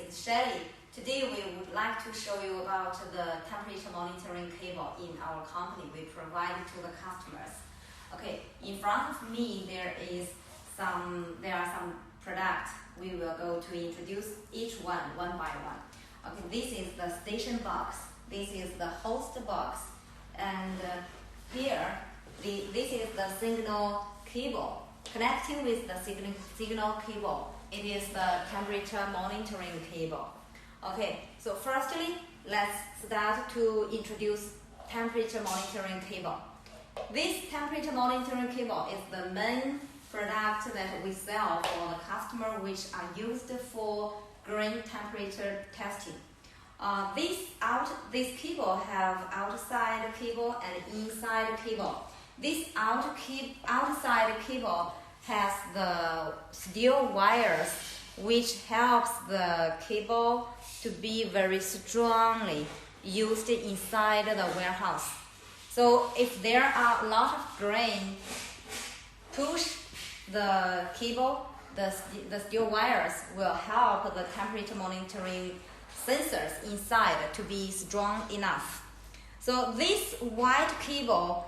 is Shelley. Today we would like to show you about the temperature monitoring cable in our company we provide to the customers. Okay, in front of me there are some products. We will go to introduce each one by one. Okay, this is the station box. This is the host box, and here this is the signal cable. Connecting with the signal cable, it is the temperature monitoring cable. Okay, so firstly, let's start to introduce temperature monitoring cable. This temperature monitoring cable is the main product that we sell for the customer, which are used for green temperature testing. This cable have outside cable and inside cable. This outside cable has the steel wires, which helps the cable to be very strongly used inside the warehouse. So if there are a lot of grain, push the cable, the steel wires will help the temperature monitoring sensors inside to be strong enough. So this white cable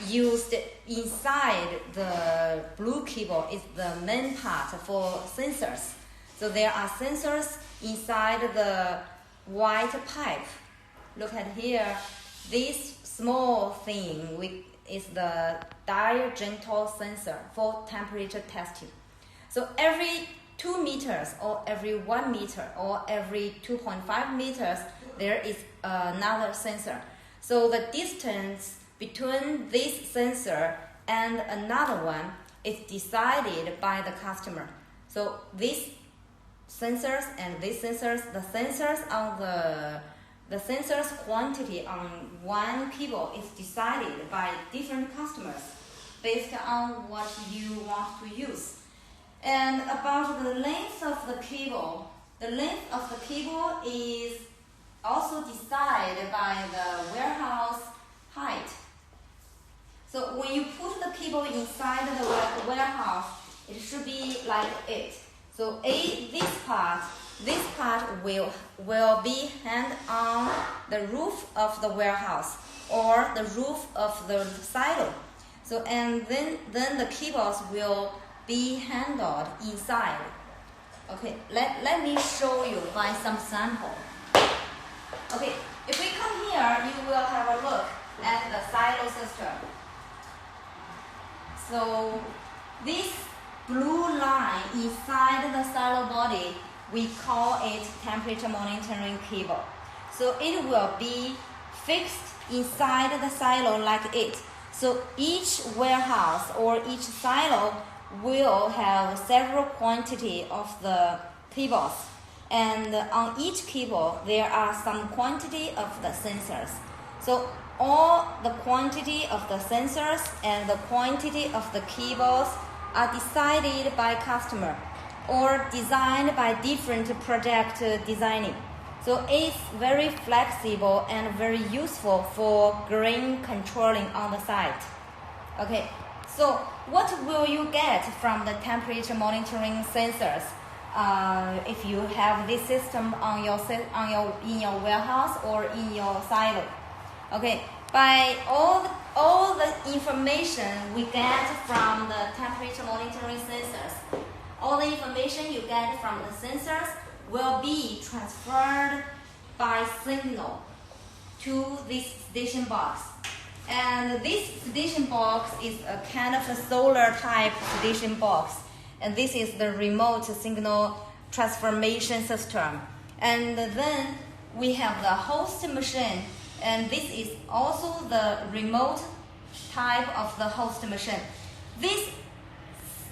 used inside the blue cable is the main part for sensors. So there are sensors inside the white pipe. Look at here. This small thing is the diagonal sensor for temperature testing. So every 2 meters or every 1 meter or every 2.5 meters, there is another sensor. So the distance between this sensor and another one is decided by the customer. So these sensors and these sensors, the sensors quantity on one cable is decided by different customers based on what you want to use. And about the length of the cable is also decided by the warehouse height. So when you put the cable inside the warehouse, it should be like it. So this part will be hung on the roof of the warehouse or the roof of the silo. So and then the cables will be handled inside. Okay, let me show you by some sample. Okay, if we come here, you will have a look at the silo system. So this blue line inside the silo body, we call it temperature monitoring cable. So it will be fixed inside the silo like it. So each warehouse or each silo will have several quantity of the cables. And on each cable, there are some quantity of the sensors. So all the quantity of the sensors and the quantity of the cables are decided by customer or designed by different project designing. So it's very flexible and very useful for grain controlling on the site. Okay, so what will you get from the temperature monitoring sensors if you have this system in your warehouse or in your silo? Okay, by all the information we get from the temperature monitoring sensors, all the information you get from the sensors will be transferred by signal to this station box. And this station box is a kind of a solar type station box. And this is the remote signal transformation system. And then we have the host machine. And this is also the remote type of the host machine.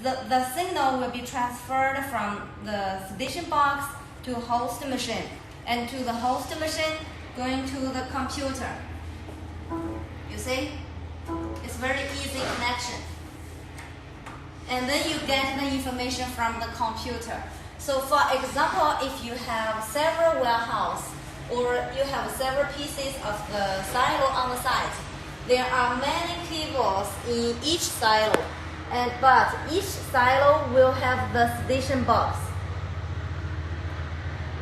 The signal will be transferred from the station box to host machine, and to the host machine going to the computer. You see? It's very easy connection. And then you get the information from the computer. So for example, if you have several warehouses or you have several pieces of the silo on the site, there are many cables in each silo, but each silo will have the station box.